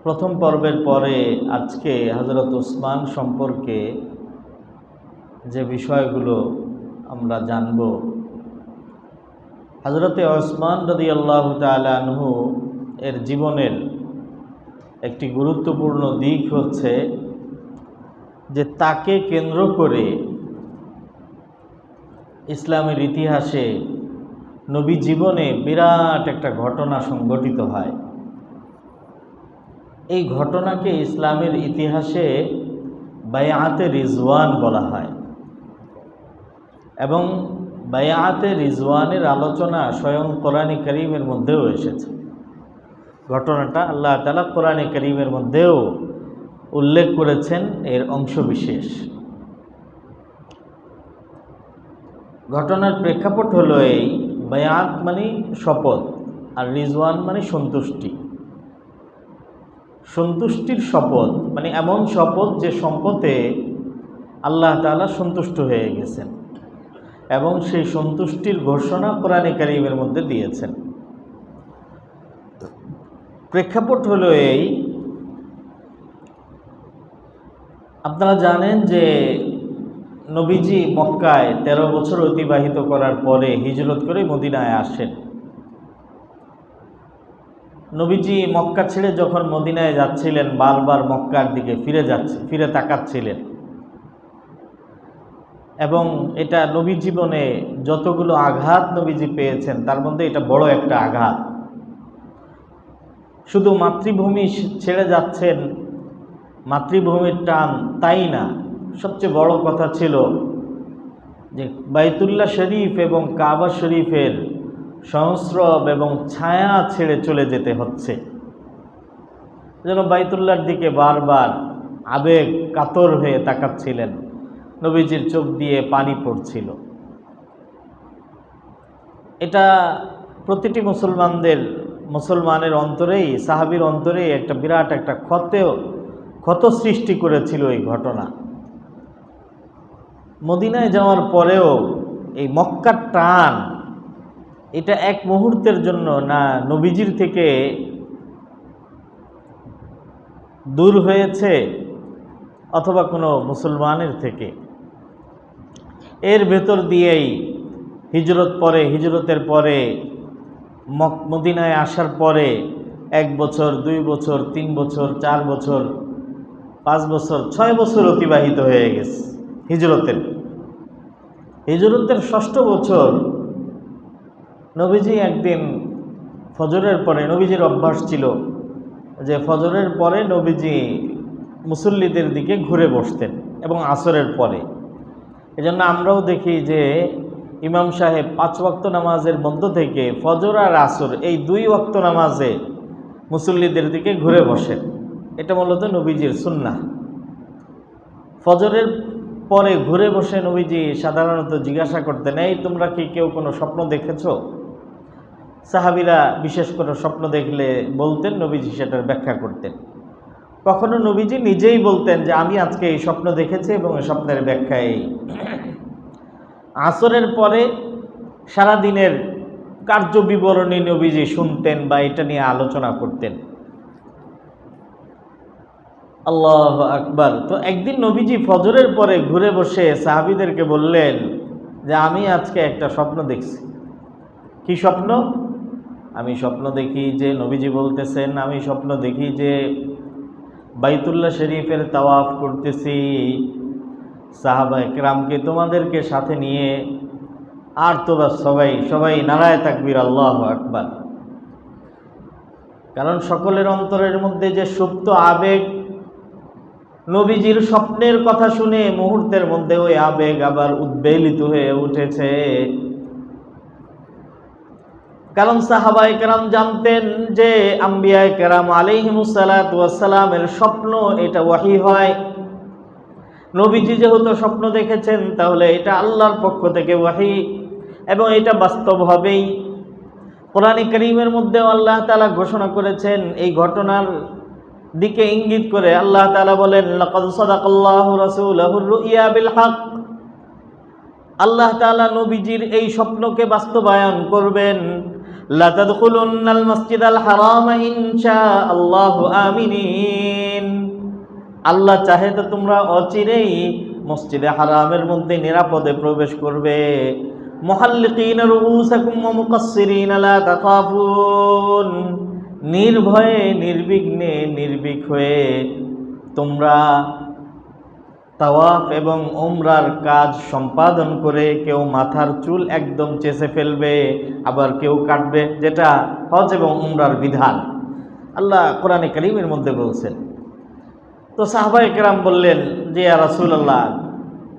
প্রথম পর্বের পরে আজকে হযরত উসমান সম্পর্কে যে বিষয়গুলো আমরা জানব, হযরতে উসমান রাদিয়াল্লাহু তাআলা আনহু এর জীবনের একটি গুরুত্বপূর্ণ দিক হচ্ছে যে তাকে কেন্দ্র করে ইসলামের ইতিহাসে নবী জীবনে বিরাট একটা ঘটনা সংঘটিত হয়। এই ঘটনাকে ইসলামের ইতিহাসে বায়াতে রিজওয়ান বলা হয় এবং বায়াতে রিজওয়ানের আলোচনা স্বয়ং কোরআনে কারীমের মধ্যেও এসেছে। ঘটনাটা আল্লাহ তাআলা কোরআনে কারীমের মধ্যেও উল্লেখ করেছেন এর অংশবিশেষ। ঘটনার প্রেক্ষাপট হলো এই, বায়াত মানে শপথ আর রিজওয়ান মানে সন্তুষ্টি। সন্তুষ্টির শপথ মানে এমন শপথ যে সম্পদে আল্লাহ তাআলা সন্তুষ্ট হয়ে গেছেন এবং সেই সন্তুষ্টির ঘোষণা কোরআনে কারীমের মধ্যে দিয়েছেন। প্রেক্ষাপট হলো এই, আপনারা জানেন যে নবীজি মক্কায় 13 বছর অতিবাহিত করার পরে হিজরত করে মদিনায় আসেন। নবীজি মক্কা ছেড়ে যখন মদিনায় যাচ্ছিলেন, বারবার মক্কার দিকে ফিরে তাকাচ্ছিলেন এবং এটা নবী জীবনে যতগুলো আঘাত নবীজি পেয়েছেন তার মধ্যে এটা বড় একটা আঘাত। শুধু মাতৃভূমি ছেড়ে যাচ্ছেন, মাতৃভূমির টান তাই না, সবচেয়ে বড় কথা ছিল যে বাইতুল্লাহ শরীফ এবং কাবা শরীফের সংস্রব এবং ছায়া ছেড়ে চলে যেতে হচ্ছে। যেন বাইতুল্লাহর দিকে বারবার আবেগ কাতর হয়ে তাকাচ্ছিলেন, নবীজির চোখ দিয়ে পানি পড়ছিল। এটা প্রতিটি মুসলমানের অন্তরেই, সাহাবীর অন্তরেই একটা বিরাট একটা ক্ষত সৃষ্টি করেছিল এই ঘটনা। মদিনায় যাওয়ার পরেও এই মক্কার টান এটা এক মুহূর্তের জন্য না নবীজির থেকে দূর হয়েছে অথবা কোনো মুসলমানের থেকে। এর ভেতর দিয়েই হিজরতের পরে মদিনায় আসার পরে 1 বছর, 2 বছর, 3 বছর, 4 বছর, 5 বছর, 6 বছর অতিবাহিত হয়ে গেছে। হিজরতের 6ষ্ঠ বছর নবীজি একদিন ফজরের পরে, নবীজির অভ্যাস ছিল যে ফজরের পরে নবীজি মুসল্লিদের দিকে ঘুরে বসতেন এবং আসরের পরে। এজন্য আমরাও দেখি যে ইমাম সাহেব 5 ওয়াক্ত নামাজের মধ্য থেকে ফজর আর আসর এই 2 ওয়াক্ত নামাজে মুসল্লিদের দিকে ঘুরে বসেন। এটা মূলত নবীজির সুন্নাহ। ফজরের পরে ঘুরে বসে নবীজি সাধারণত জিজ্ঞাসা করতেন, এই তোমরা কি কেউ কোনো স্বপ্ন দেখেছো? সাহাবীরা বিশেষ কোনো স্বপ্ন দেখলে বলতেন, নবীজি সেটার ব্যাখ্যা করতেন। কখনো নবীজি নিজেই বলতেন যে আমি আজকে এই স্বপ্ন দেখেছি এবং এই স্বপ্নের ব্যাখ্যা এই। আসরের পরে সারা দিনের কার্য বিবরণী নবীজি শুনতেন বা এটা নিয়ে আলোচনা করতেন। আল্লাহু আকবার। তো একদিন নবীজি ফজরের পরে ঘুরে বসে সাহাবীদেরকে বললেন যে আমি আজকে একটা স্বপ্ন দেখছি। কি স্বপ্ন? আমি স্বপ্ন দেখি যে, নবীজি বলতেছেন, আমি স্বপ্ন দেখি যে বাইতুল্লাহ শরীফের তাওয়াফ করতেছি, সাহাবায়ে কেরামকে তোমাদেরকে সাথে নিয়ে, আর তো বাস সবাই নারায়ে তাকবীর, আল্লাহু আকবার। কারণ সকলের অন্তরের মধ্যে যে সুপ্ত আবেগ, নবীজির স্বপ্নের কথা শুনে মুহূর্তের মধ্যে ওই আবেগ আবার উদ্বেলিত হয়ে উঠেছে। কারণ সাহাবায়ে কেরাম জানতেন যে আম্বিয়ায়ে কেরাম আলাইহিমুস সালাতু ওয়াস সালামের স্বপ্ন এটা ওয়াহী হয়। নবীজি যেহেতু স্বপ্ন দেখেছেন তাহলে এটা আল্লাহর পক্ষ থেকে ওয়াহী এবং এটা বাস্তব হবেই। কোরআনে কারীমের মধ্যে আল্লাহ তাআলা ঘোষণা করেছেন, এই ঘটনার দিকে ইঙ্গিত করে আল্লাহ তাআলা বলেন, লাকাদ সাদাকাল্লাহু রাসূলাহুর রুইয়া বিল হক। আল্লাহ তাআলা নবীজির এই স্বপ্নকে বাস্তবায়ন করবেন। লা তাদখুলুন্নাল মাসজিদাল হারাম ইনশাআল্লাহু আমিনিন। আল্লাহ চাহে তো তোমরা অচিরেই মসজিদে হারামের মধ্যে নিরাপদে প্রবেশ করবে। মুহাল্লিকিনা রুউসাকুম ওয়া মুকাসসিরিনা লা তাখাফুন, নির্ভয়ে নির্বিঘ্নে নির্ভীক হয়ে তোমরা তাওয়াফ এবং উমরার কাজ সম্পাদন করে কেউ মাথার চুল একদম চেঁচে ফেলবে, আবার কেউ কাটবে, যেটা হজ এবং উমরার বিধান আল্লাহ কোরআনে কারীমের মধ্যে বলছেন। তো সাহাবায়ে কেরাম বললেন যে ইয়া রাসূলুল্লাহ,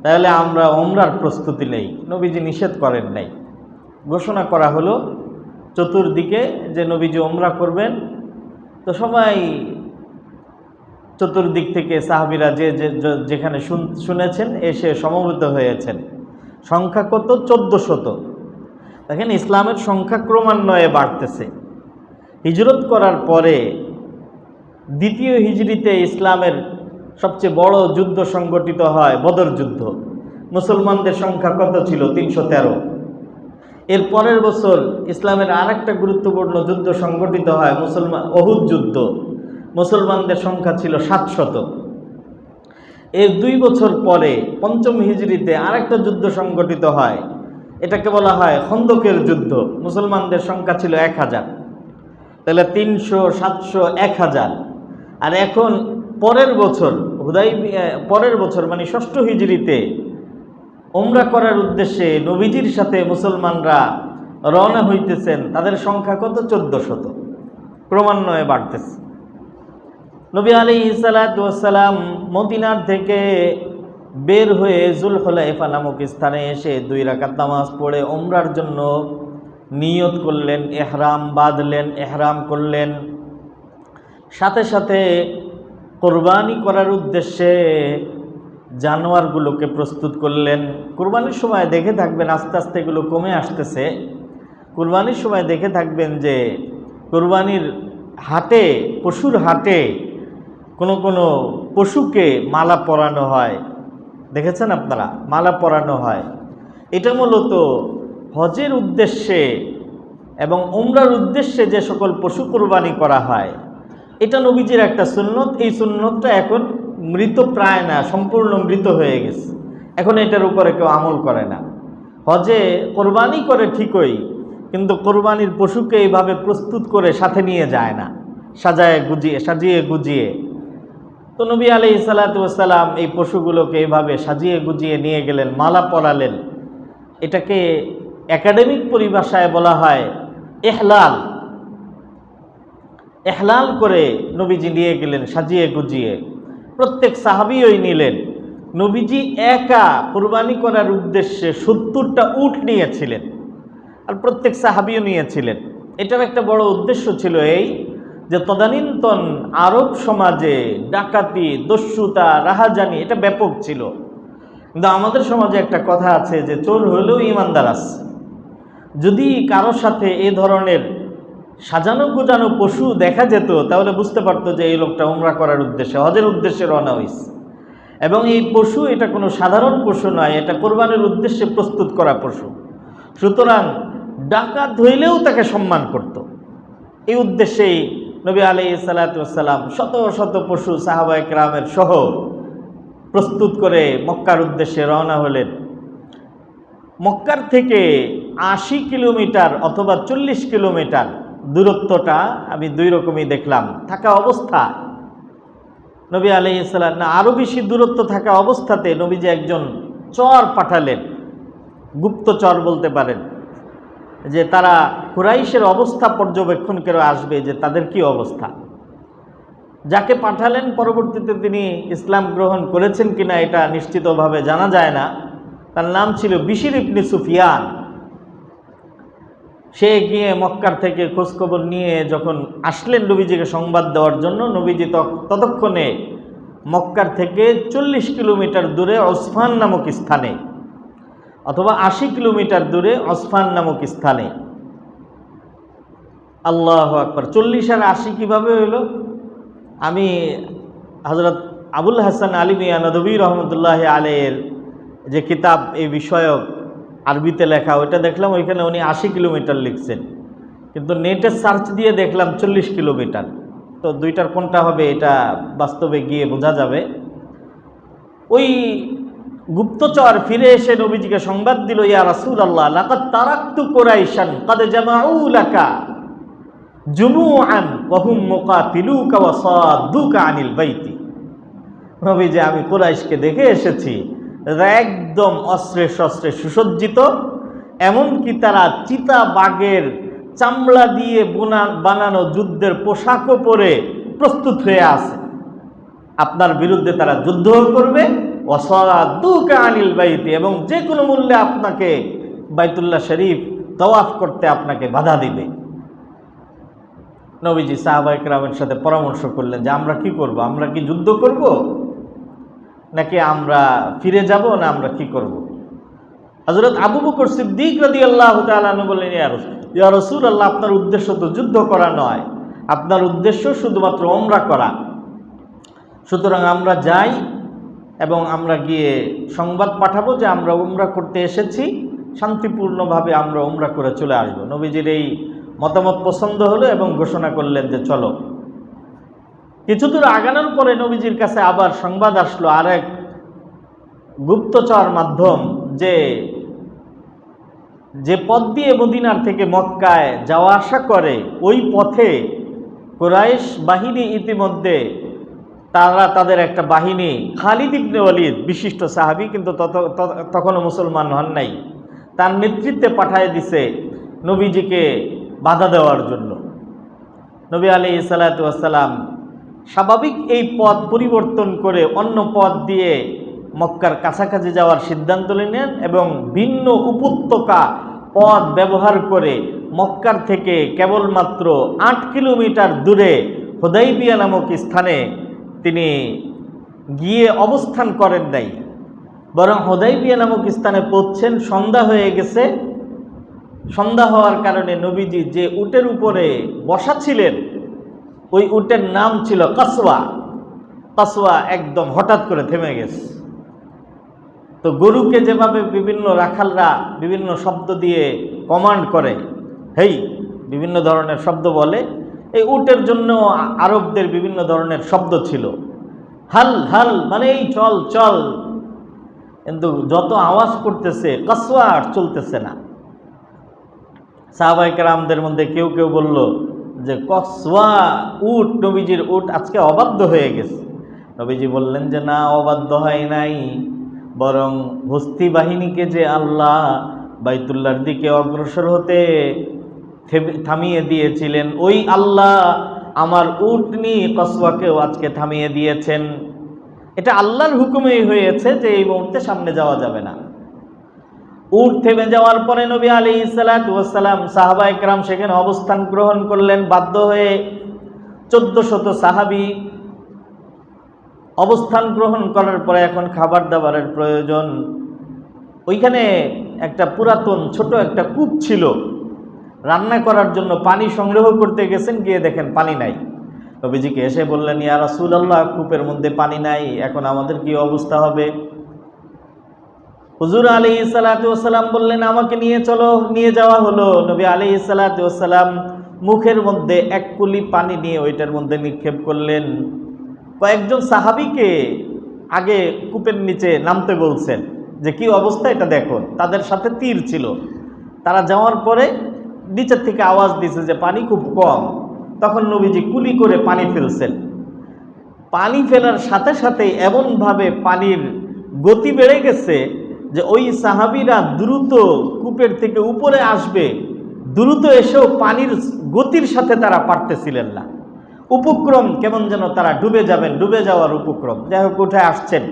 তাহলে আমরা উমরার প্রস্তুতি নেই। নবীজি নিষেধ করেন নাই, ঘোষণা করা হলো চতুর্দিকে যে নবীজি উমরা করবেন। তো সবাই চতুর্দিক থেকে সাহাবীরা যে যেখানে শুনেছেন এসে সমবেত হয়েছেন। সংখ্যা কত? 1400। দেখেন ইসলামের সংখ্যা ক্রমান্বয়ে বাড়তেছে। হিজরত করার পরে দ্বিতীয় হিজরিতে ইসলামের সবচেয়ে বড় যুদ্ধ সংগঠিত হয় বদর যুদ্ধ। মুসলমানদের সংখ্যা কত ছিল? 313। এর পরের বছর ইসলামের আরেকটা গুরুত্বপূর্ণ যুদ্ধ সংগঠিত হয় উহুদ যুদ্ধ। মুসলমানদের সংখ্যা ছিল 700। এর 2 বছর পরে পঞ্চম হিজরিতে আরেকটা যুদ্ধ সংগঠিত হয়, এটাকে বলা হয় খন্দকের যুদ্ধ। মুসলমানদের সংখ্যা ছিল 1000। তাহলে 300, 700, 1000। আর এখন পরের বছর পরের বছর মানে ষষ্ঠ হিজরিতে উমরা করার উদ্দেশ্যে নবীজির সাথে মুসলমানরা রওনা হইতেছেন। তাদের সংখ্যা কত? 1400। ক্রমান্বয়ে বাড়তেছে। নবী আলাইহিস সালাতু ওয়াস সালাম মদিনার থেকে বের হয়ে যুলহুলাইফা নামক স্থানে এসে 2 রাকাত নামাজ পড়ে উমরার জন্য নিয়ত করলেন, ইহরাম বাঁধলেন, ইহরাম করলেন। সাথে সাথে কোরবানি করার উদ্দেশ্যে জানোয়ারগুলোকে প্রস্তুত করলেন। কোরবানির সময় দেখে থাকবেন আস্তে আস্তে এগুলো কমে আসতেছে। কোরবানির সময় দেখে থাকবেন যে কোরবানির হাটে, পশুর হাটে কোনো কোনো পশুকে মালা পরানো হয়। দেখেছেন আপনারা? মালা পরানো হয়। এটা মূলত হজের উদ্দেশ্যে এবং উমরার উদ্দেশ্যে যে সকল পশু কোরবানি করা হয়, এটা নবীজির একটা সুন্নত। এই সুন্নতটা এখন মৃত প্রায় না, সম্পূর্ণ মৃত হয়ে গেছে। এখন এটার উপরে কেউ আমল করে না। হজে কোরবানি করে ঠিকই, কিন্তু কোরবানির পশুকে এইভাবে প্রস্তুত করে সাথে নিয়ে যায় না, সাজিয়ে গুজিয়ে। তো নবী আলাইহিস সালাতু ওয়াস সালাম এই পশুগুলোকে এইভাবে সাজিয়ে গুজিয়ে নিয়ে গেলেন, মালা পরালেন। এটাকে একাডেমিক পরিভাষায় বলা হয় ইহলাল। ইহলাল করে নবীজি নিয়ে গেলেন সাজিয়ে গুজিয়ে। প্রত্যেক সাহাবীই নিলেন। নবীজি একা কুরবানি করার উদ্দেশ্যে 70টা উট নিয়েছিলেন, আর প্রত্যেক সাহাবীও নিয়েছিলেন। এটার একটা বড় উদ্দেশ্য ছিল এই যে তদানীন্তন আরব সমাজে ডাকাতি, দস্যুতা, রাহাজানি এটা ব্যাপক ছিল। কিন্তু আমাদের সমাজে একটা কথা আছে যে চোর হলেও ইমানদার আছে। যদি কারোর সাথে এই ধরনের সাজানো গোজানো পশু দেখা যেত, তাহলে বুঝতে পারতো যে এই লোকটা উমরা করার উদ্দেশ্যে, হজের উদ্দেশ্যে রওনা হইছে। এবং এই পশু এটা কোনো সাধারণ পশু নয়, এটা কোরবানির উদ্দেশ্যে প্রস্তুত করা পশু। সুতরাং ডাকাত ধইলেও তাকে সম্মান করত। এই উদ্দেশ্যেই নবী আলাইহিস সালাতু ওয়াস সালাম শত শত পশু সাহাবায়ে কেরামের সহ প্রস্তুত করে মক্কার উদ্দেশ্যে রওনা হলেন। মক্কার থেকে 80 কিলোমিটার অথবা 40 কিলোমিটার দূরত্বটা আমি 2 রকমই দেখলাম। থাকা অবস্থা নবী আলাইহিস সালাম, না আরও বেশি দূরত্ব থাকা অবস্থাতে নবীজি একজন চর পাঠালেন, গুপ্তচর বলতে পারেন, যে তারা কুরাইশের অবস্থা পর্যবেক্ষণ করে আসবে যে তাদের কি অবস্থা। যাকে পাঠালেন পরবর্তীতে তিনি ইসলাম গ্রহণ করেছেন কিনা এটা নিশ্চিতভাবে জানা যায় না। তার নাম ছিল বিশির ইবনে সুফিয়ান। সে গিয়ে মক্কার থেকে খোঁজখবর নিয়ে যখন আসলেন নবীজিকে সংবাদ দেওয়ার জন্য, নবীজি ততক্ষণে মক্কার থেকে 40 কিলোমিটার দূরে ওসফান নামক স্থানে, অথবা 80 কিলোমিটার দূরে ওসফান নামক স্থানে। আল্লাহু আকবার! 40 আর 80 কীভাবে হইল? আমি হযরত আবুল হাসান আলী মিয়া নদভী রহমতুল্লাহ আলাইহির যে কিতাব এই বিষয়ক আরবিতে লেখা, ওইটা দেখলাম, ওইখানে উনি 80 কিলোমিটার লিখছেন। কিন্তু নেটে সার্চ দিয়ে দেখলাম 40 কিলোমিটার। তো দুইটার কোনটা হবে এটা বাস্তবে গিয়ে বোঝা যাবে। ওই গুপ্তচর ফিরে এসে নবীজিকে সংবাদ দিল, ইয়া রাসূলুল্লাহ লাকাদ তারাকতু কুরাইশান কাদ জামাউ লাকা জুমুআন ওয়া হুম মুকাতিলুকা ওয়া সাদ্দুকা আনিল বাইতি। নবীজি, আমি কুরাইশকে দেখে এসেছি, একদম অস্ত্রে শস্ত্রে সুসজ্জিত, এমনকি তারা চিতা বাঘের চামড়া দিয়ে বানানো যুদ্ধের পোশাকও পরে প্রস্তুত হয়ে আছে। আপনার বিরুদ্ধে তারা যুদ্ধ করবে, ওয়াসাদ্দুকা আনিল বাইতি, এবং যে কোনো মূল্যে আপনাকে বাইতুল্লাহ শরীফ তাওয়াফ করতে আপনাকে বাধা দিবে। নবীজি সাহাবায়ে কেরামের সাথে পরামর্শ করলেন যে আমরা কি করব, আমরা কি যুদ্ধ করব নাকি আমরা ফিরে যাব, না আমরা কি করব? হযরত আবু বকর সিদ্দিক রাদিয়াল্লাহু তাআলা আনহু বললেন, ইয়া রাসূলুল্লাহ, আপনার উদ্দেশ্য তো যুদ্ধ করা নয়, আপনার উদ্দেশ্য শুধুমাত্র ওমরা করা। সুতরাং আমরা যাই এবং আমরা গিয়ে সংবাদ পাঠাবো যে আমরা উমরা করতে এসেছি, শান্তিপূর্ণভাবে আমরা উমরা করে চলে আসবো। নবীজির এই মতামত পছন্দ হলো এবং ঘোষণা করলেন যে চলো। কিছু দূর আগানোর পরে নবীজির কাছে আবার সংবাদ আসলো আরেক গুপ্তচর মাধ্যম, যে পথ দিয়ে মদিনার থেকে মক্কায় যাওয়া আসা করে ওই পথে কুরাইশ বাহিনী ইতিমধ্যে তারা তাদের একটা বাহিনী, খালিদ ইবনে ওয়ালিদ বিশিষ্ট সাহাবী, কিন্তু তখনও মুসলমান হন নাই, তার নেতৃত্বে পাঠিয়ে দিছে নবীজিকে বাধা দেওয়ার জন্য। নবী আলাইহিস সালাতু ওয়াস সালাম স্বাভাবিক এই পথ পরিবর্তন করে অন্য পথ দিয়ে মক্কার কাছাকাছি যাওয়ার সিদ্ধান্ত নেন এবং ভিন্ন উপত্যকা পথ ব্যবহার করে মক্কার থেকে কেবলমাত্র 8 কিলোমিটার দূরে হুদাইবিয়া নামক স্থানে তিনি গিয়ে অবস্থান করেন নাই, বরং হুদাইবিয়া নামক স্থানে পৌঁছেন সন্ধ্যা হয়ে গেছে। সন্ধ্যা হওয়ার কারণে নবীজি যে উটের উপরে বসা ছিলেন ওই উটের নাম ছিল কাসওয়া। কাসওয়া একদম হঠাৎ করে থেমে গেছে। তো গরুকে যেভাবে বিভিন্ন রাখালরা বিভিন্ন শব্দ দিয়ে কমান্ড করে, হেই বিভিন্ন ধরনের শব্দ বলে, এই উটের জন্য আরবদের বিভিন্ন ধরনের শব্দ ছিল। হাল হাল মানে এই চল চল, কিন্তু যত আওয়াজ করতেছে কাসওয়া আর চলতেছে না। সাহাবায়ে কেরামদের মধ্যে কেউ কেউ বলল যে কাসওয়া উট, নবীজির উট আজকে অবাধ্য হয়ে গেছে। নবীজি বললেন যে না, অবাধ্য হয় নাই, বরং হস্তি বাহিনীকে যে আল্লাহ বাইতুল্লাহর দিকে অগ্রসর হতে থামিয়ে দিয়েছিলেন, ওই আল্লাহ আমার উটনি কাসওয়াকেও আজকে থামিয়ে দিয়েছেন। এটা আল্লাহর হুকুমেই হয়েছে যে এই মুহূর্তে সামনে যাওয়া যাবে না। উট থেমে যাওয়ার পরে নবী আলাইহিস সালাতু ওয়াস সালাম সাহাবায়ে কেরাম সেখানে অবস্থান গ্রহণ করলেন বাধ্য হয়ে। 1400 সাহাবী অবস্থান গ্রহণ করার পরে এখন খাবার দাবারের প্রয়োজন। ওইখানে একটা পুরাতন ছোট একটা কূপ ছিল, রান্না করার জন্য পানি সংগ্রহ করতে গেছেন, গিয়ে দেখেন পানি নাই। নবীজিকে এসে বললেন, ইয়া রাসূলুল্লাহ, কূপের মধ্যে পানি নাই, এখন আমাদের কি অবস্থা হবে? হুজুর আলাইহিস সালাতু ওয়াস সালাম বললেন, আমাকে নিয়ে চলো। নিয়ে যাওয়া হলো। নবী আলাইহিস সালাতু ওয়াস সালাম মুখের মধ্যে এক কুলি পানি নিয়ে ওইটার মধ্যে নিক্ষেপ করলেন। কয়েকজন সাহাবীকে আগে কূপের নিচে নামতে বলছেন যে কি অবস্থা এটা দেখো। তাদের সাথে তীর ছিল। তারা যাওয়ার পরে নিচের থেকে আওয়াজ দিছে যে পানি খুব কম। তখন নবীজি কুলি করে পানি ফেলছেন। পানি ফেলার সাথে সাথে এমনভাবে পানির গতি বেড়ে গেছে যে ওই সাহাবীরা দ্রুত কূপের থেকে উপরে আসবে, দ্রুত এসেও পানির গতির সাথে তারা পারতেছিলেন না। উপক্রম কেমন যেন তারা ডুবে যাবেন, ডুবে যাওয়ার উপক্রম। যাই হোক, উঠে আসছেন।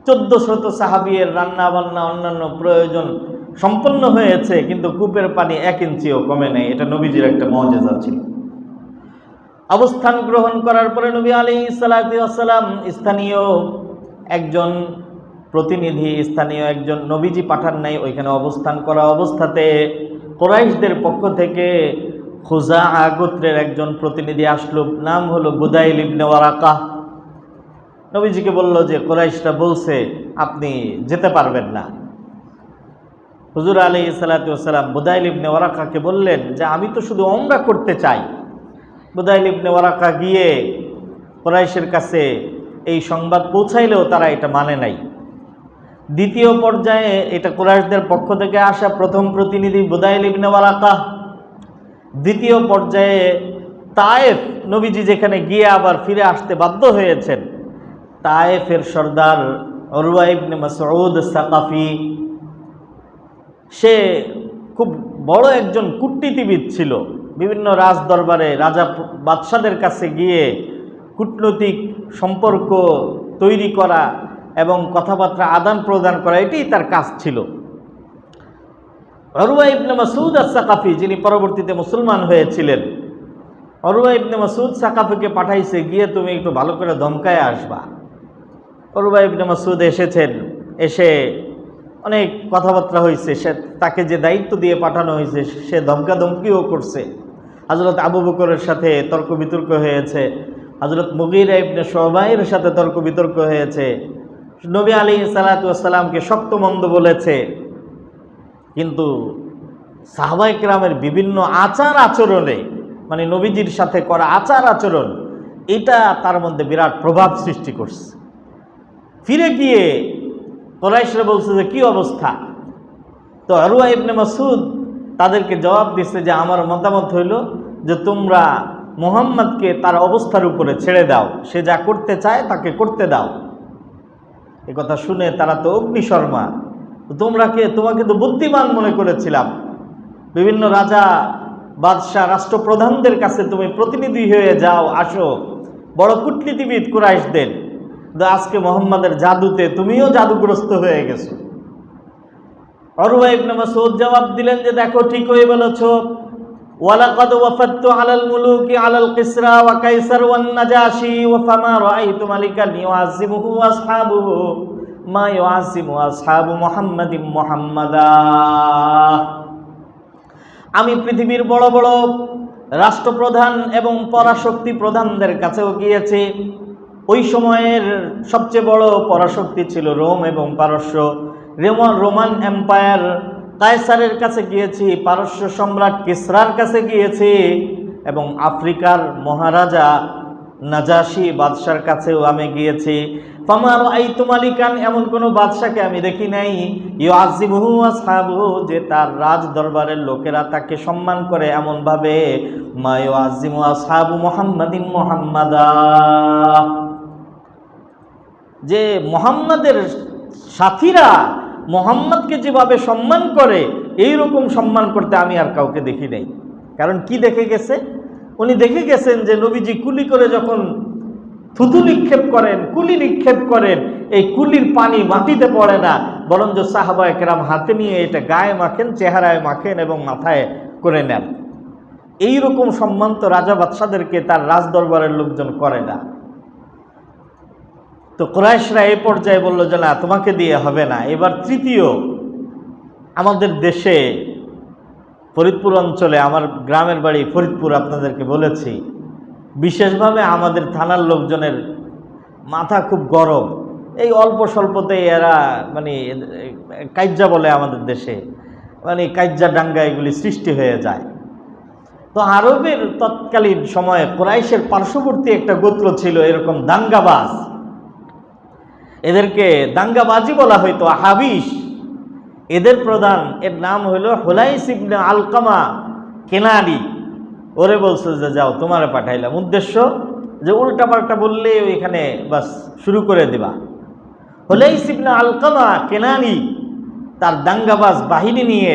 1400 সাহাবীর রান্না বান্না অন্যান্য প্রয়োজন সম্পন্ন হয়েছে, কিন্তু কূপের পানি 1 ইঞ্চিও কমে নাই। এটা নবীজির একটা মুজিজা ছিল। অবস্থান গ্রহণ করার পরে নবী আলাইহিস সালাতু ওয়াস সালাম স্থানীয় একজন প্রতিনিধি, স্থানীয় একজন, নবীজি পাঠান নাই, ওইখানে অবস্থান করা অবস্থাতে কুরাইশদের পক্ষ থেকে খুজাআ গোত্রের একজন প্রতিনিধি আসলো, নাম হলো বুদাইল ইবনে ওয়ারাকা। নবীজিকে বলল যে কুরাইশরা বলছে আপনি যেতে পারবেন না। হুজুর আলাইহিস সালাতু ওয়াস সালাম বুদাইল ইবনে ওয়ারাকাকে বললেন যে আমি তো শুধু উমরা করতে চাই। বুদাইল ইবনে ওয়ারাকা গিয়ে কুরাইশের কাছে এই সংবাদ পৌঁছাইলেও তারা এটা মানে নাই। দ্বিতীয় পর্যায়ে এটা কুরাইশদের পক্ষ থেকে আসা প্রথম প্রতিনিধি বুদাইল ইবনে ওয়ারাকা। দ্বিতীয় পর্যায়ে তায়েফ, নবীজি যেখানে গিয়ে আবার ফিরে আসতে বাধ্য হয়েছেন, তায়েফের সর্দার উরওয়া ইবনে মাসউদ সাকাফি, সে খুব বড় একজন কূটনীতিবিদ ছিল। বিভিন্ন রাজ দরবারে রাজা বাদশাদের কাছে গিয়ে কূটনৈতিক সম্পর্ক তৈরি করা এবং কথাবার্তা আদান প্রদান করা, এটাই তার কাজ ছিল। উরওয়া ইবনে মাসউদ সাকাফি, যিনি পরবর্তীতে মুসলমান হয়েছিলেন, উরওয়া ইবনে মাসউদ সাকাফিকে পাঠাইছে, গিয়ে তুমি একটু ভালো করে ধমকায় আসবা। উরওয়া ইবনে মাসউদ এসেছেন, এসে অনেক কথাবার্তা হয়েছে। সে তাকে যে দায়িত্ব দিয়ে পাঠানো হয়েছে সে ধমকাধমকিও করছে। হযরত আবু বকরের সাথে তর্ক বিতর্ক হয়েছে, হযরত মুগীরা ইবনে শুবাইর সাথে তর্ক বিতর্ক হয়েছে, নবী আলাইহিস সালাতু ওয়াস সালামকে শক্ত মন্দ বলেছে। কিন্তু সাহাবায়ে কেরামের বিভিন্ন আচার আচরণে, মানে নবীজির সাথে করা আচার আচরণ, এটা তার মধ্যে বিরাট প্রভাব সৃষ্টি করছে। ফিরে গিয়ে কুরাইশরা বলছে যে কি অবস্থা। তো উরওয়া ইবনে মাসউদ তাদেরকে জবাব দিচ্ছে যে আমার মতামত হইল যে তোমরা মুহাম্মদকে তার অবস্থার উপরে ছেড়ে দাও, সে যা করতে চায় তাকে করতে দাও। এ কথা শুনে তারা তো অগ্নিশর্মা, তোমাকে তো বুদ্ধিমান মনে করেছিলাম, বিভিন্ন রাজা বাদশাহ রাষ্ট্রপ্রধানদের কাছে তুমি প্রতিনিধি হয়ে যাও, আসো, বড় কূটনীতিবিদ কুরাইশদের, আজকে মুহাম্মাদের জাদুতে তুমিও জাদুগ্রস্ত হয়ে গেছো। উরওয়া ইবনে মাসউদ জবাব দিলেন যে দেখো, ঠিকই বলেছো, ওয়ালাকাদ ওয়াফাদতু আলাল মুলুকি আলাল কিসরা ওয়া কাইসার ওয়ান নাজাশি ওয়া ফামা রাআইতু মালিকান ইউআযিমুহু আসহাবুহু মা ইউআযিমু আসহাবু মুহাম্মাদিন মুহাম্মাদা। আমি পৃথিবীর বড় বড় রাষ্ট্রপ্রধান এবং পরাশক্তি প্রধানদের কাছেও গিয়েছি। ওই সময়ের সবচেয়ে বড় পরাশক্তি ছিল রোম এবং পারস্য, রোমান এম্পায়ার কায়সারের কাছে গিয়েছি, পারস্য সম্রাট কিসরার কাছে গিয়েছি, এবং আফ্রিকার মহারাজা নাজাশি বাদশার কাছেও আমি গিয়েছি। ফামা রাআইতু মালিকান, এমন কোনো বাদশাকে আমি দেখি নাই, ইউআযিমুহু আসহাবুহু, যে তার রাজ দরবারের লোকেরা তাকে সম্মান করে এমনভাবে, মা ইউআযিমু আসহাবু মুহাম্মাদিন মুহাম্মাদা, যে মুহাম্মাদের সাথীরা মুহাম্মদকে যেভাবে সম্মান করে এই রকম সম্মান করতে আমি আর কাউকে দেখি নাই। কারণ কি দেখে গেছে? উনি দেখে গেছেন যে নবীজি কুলি করে যখন থুতু নিক্ষেপ করেন, কুলি নিক্ষেপ করেন, এই কুলির পানি মাটিতে পড়ে না, বরঞ্চ সাহাবায়ে কেরাম হাতে নিয়ে এটা গায়ে মাখেন, চেহারায় মাখেন এবং মাথায় করে নেন। এই রকম সম্মান তো রাজা বাদশাদেরকে তার রাজদরবারের লোকজন করে না। তো কুরাইশরা এই পর্যায়ে বলল যে না, তোমাকে দিয়ে হবে না। এবার তৃতীয়, আমাদের দেশে ফরিদপুর অঞ্চলে, আমার গ্রামের বাড়ি ফরিদপুর, আপনাদেরকে বলেছি, বিশেষভাবে আমাদের থানার লোকজনের মাথা খুব গরম। এই অল্প স্বল্পতেই এরা মানে কাইজ্জা বলে আমাদের দেশে, মানে কাইজ্জা ডাঙ্গা এগুলি সৃষ্টি হয়ে যায়। তো আরবের তৎকালীন সময়ে কুরাইশের পার্শ্ববর্তী একটা গোত্র ছিল এরকম দাঙ্গাবাজ, এদেরকে দাঙ্গাবাজি বলা হইতো, হাবিশ। এদের প্রধান, এর নাম হইল হুলাইস ইবনে আলকামা কেনানি। ওরে বলছে যে যাও, তোমারে পাঠাইলাম, উদ্দেশ্য যে উল্টা পাল্টা বললে ওইখানে বাস শুরু করে দিবা। হুলাইস ইবনে আলকামা কেনানি তার দাঙ্গাবাজ বাহিনী নিয়ে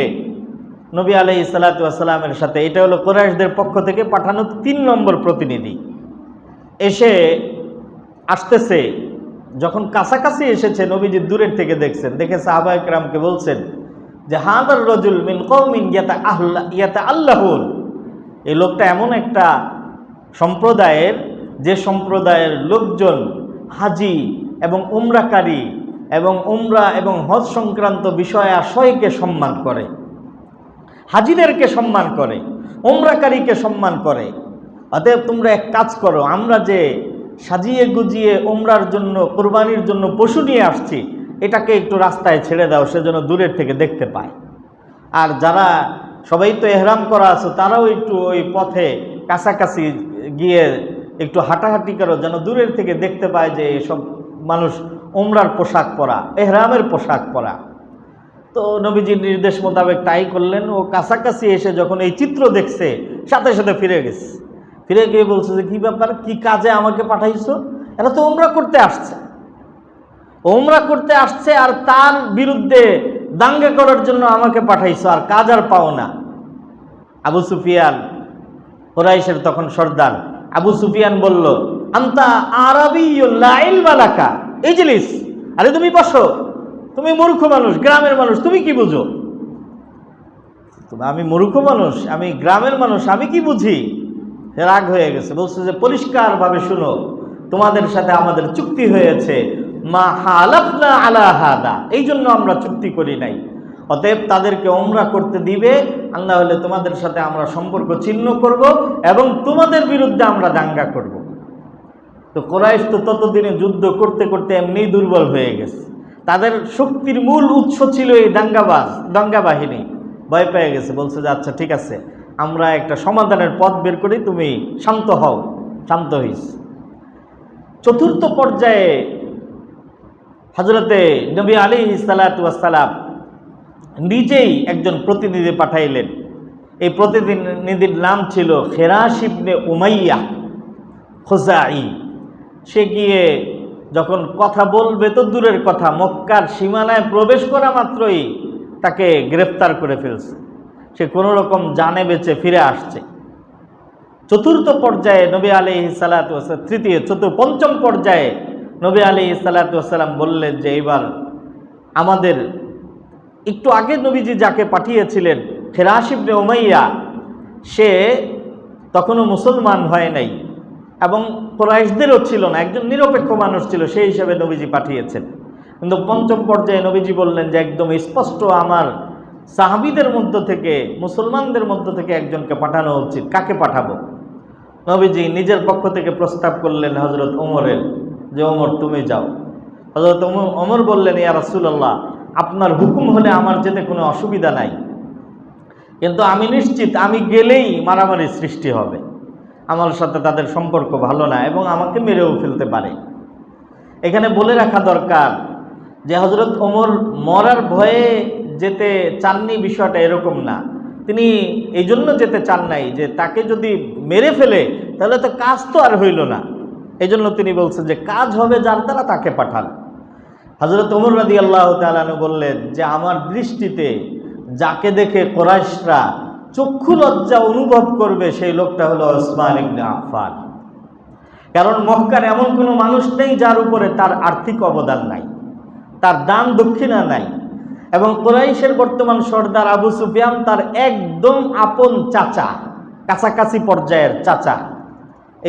নবী আলাইহিস সালাতু ওয়াস সালামের সাথে, এটা হলো কুরাইশদের পক্ষ থেকে পাঠানো 3 নম্বর প্রতিনিধি, এসে আসতেছে। যখন কাছাকাছি এসেছে, নবীজি দূরের থেকে দেখছেন, দেখে সাহাবায়ে কেরামকে বলছেন যে হাদার রাজুল মিন কওমিন ইয়াতাআল্লাহুন, এই লোকটা এমন একটা সম্প্রদায়ের, যে সম্প্রদায়ের লোকজন হাজি এবং উমরাকারী এবং উমরা এবং হজ সংক্রান্ত বিষয় আশয়কে সম্মান করে, হাজিদেরকে সম্মান করে, উমরাকারীকে সম্মান করে। অতএব তোমরা এক কাজ করো, আমরা যে সাজিয়ে গুজিয়ে উমরার জন্য, কোরবানির জন্য পশু নিয়ে আসছি, এটাকে একটু রাস্তায় ছেড়ে দাও, সেজন্য দূরের থেকে দেখতে পায়। আর যারা সবাই তো এহরাম করা আছে, তারাও একটু ওই পথে কাছাকাছি গিয়ে একটু হাঁটাহাঁটি করো, যেন দূরের থেকে দেখতে পায় যে এসব মানুষ উমরার পোশাক পরা, এহরামের পোশাক পরা। তো নবীজির নির্দেশ মোতাবেক তাই করলেন। ও কাছাকাছি এসে যখন এই চিত্র দেখছে, সাথে সাথে ফিরে গেছে। ফিরে গিয়ে বলছে যে, কি ব্যাপার, কি কাজে আমাকে পাঠাইছো? এরা তো উমরা করতে আসছে, উমরা করতে আসছে, আর তার বিরুদ্ধে দাঙ্গা করার জন্য আমাকে পাঠাইছো, আর কাজ আর পাও না। আবু সুফিয়ান, কুরাইশের তখন সর্দার, আবু সুফিয়ান বলল, আনতা আরাবিয়্যুন লা ইলমা লাকা ইজলিস, আরে তুমি বসো, তুমি মূর্খ মানুষ, গ্রামের মানুষ, তুমি কি বুঝো? আমি মূর্খ মানুষ, আমি গ্রামের মানুষ, আমি কি বুঝি? রাগ হয়ে গেছে, বলছে যে পরিষ্কারভাবে শুনো, তোমাদের সাথে আমাদের চুক্তি হয়েছে, মা হালাফনা আলা হাদা, এই জন্য আমরা চুক্তি করি নাই। অতএব তাদেরকে উমরা করতে দিবে, আর না হলে তোমাদের সাথে আমরা সম্পর্ক ছিন্ন করব এবং তোমাদের বিরুদ্ধে আমরা দাঙ্গা করব। তো কুরাইশ তো ততদিনে যুদ্ধ করতে করতে এমনিই দুর্বল হয়ে গেছে। তাদের শক্তির মূল উৎস ছিল এই দাঙ্গা বাহিনী। ভয় পেয়ে গেছে, বলছে যে আচ্ছা ঠিক আছে, আমরা একটা সমাধানের পথ বের করি, তুমি শান্ত হও। শান্ত হইস। চতুর্থ পর্যায়ে হযরতে নবী আলাইহিস সালাতু ওয়াস সালাম নিজেই একজন প্রতিনিধি পাঠাইলেন। এই প্রতিনিধির নাম ছিল খেরাশ ইবনে উমাইয়া খুজাই। সে গিয়ে যখন কথা বলবে তো দূরের কথা, মক্কার সীমানায় প্রবেশ করা মাত্রই তাকে গ্রেফতার করে ফেলছে। সে কোনো রকম জানে বেঁচে ফিরে আসছে। চতুর্থ পর্যায়ে নবী আলাইহিস সালাতু ওয়াস সালাম, পঞ্চম পর্যায়ে নবী আলাইহিস সালাতু ওয়াস সালাম বললেন যে এবার আমাদের একটু আগে নবীজি যাকে পাঠিয়েছিলেন খেরাশ ইবনে উমাইয়া, সে তখনও মুসলমান হয় নাই এবং কুরাইশদেরও ছিল না, একজন নিরপেক্ষ মানুষ ছিল, সেই হিসাবে নবীজি পাঠিয়েছেন। কিন্তু পঞ্চম পর্যায়ে নবীজি বললেন যে একদম স্পষ্ট আমার সাহাবীদের মধ্য থেকে, মুসলমানদের মধ্য থেকে একজনকে পাঠানো উচিত। কাকে পাঠাবো? নবীজি নিজের পক্ষ থেকে প্রস্তাব করলেন হযরত ওমরের, যে ওমর তুমি যাও। হযরত ওমর বললেন, ইয়া রাসূলুল্লাহ, আপনার হুকুম হলে আমার যেতে কোনো অসুবিধা নাই, কিন্তু আমি নিশ্চিত আমি গেলেই মারামারি সৃষ্টি হবে, আমার সাথে তাদের সম্পর্ক ভালো না এবং আমাকে মেরেও ফেলতে পারে। এখানে বলে রাখা দরকার যে হযরত ওমর মরার ভয়ে যেতে চাননি, বিষয়টা এরকম না। তিনি এই জন্য যেতে চান নাই যে তাকে যদি মেরে ফেলে তাহলে তো কাজ তো আর হইল না। এই জন্য তিনি বলছেন যে কাজ হবে যার দ্বারা, তাকে পাঠান। হযরত ওমর রাদিয়াল্লাহু তাআলা আনহু বললেন যে আমার দৃষ্টিতে যাকে দেখে কুরাইশরা চক্ষু লজ্জা অনুভব করবে সেই লোকটা হলো ওসমান ইবনে আফফান। কারণ মক্কার এমন কোনো মানুষ নেই যার উপরে তার আর্থিক অবদান নাই, তার দান দক্ষিণা নাই, এবং কুরাইশের বর্তমান সর্দার আবু সুফিয়ান তার একদম আপন চাচা, কাছাকাছি পর্যায়ের চাচা।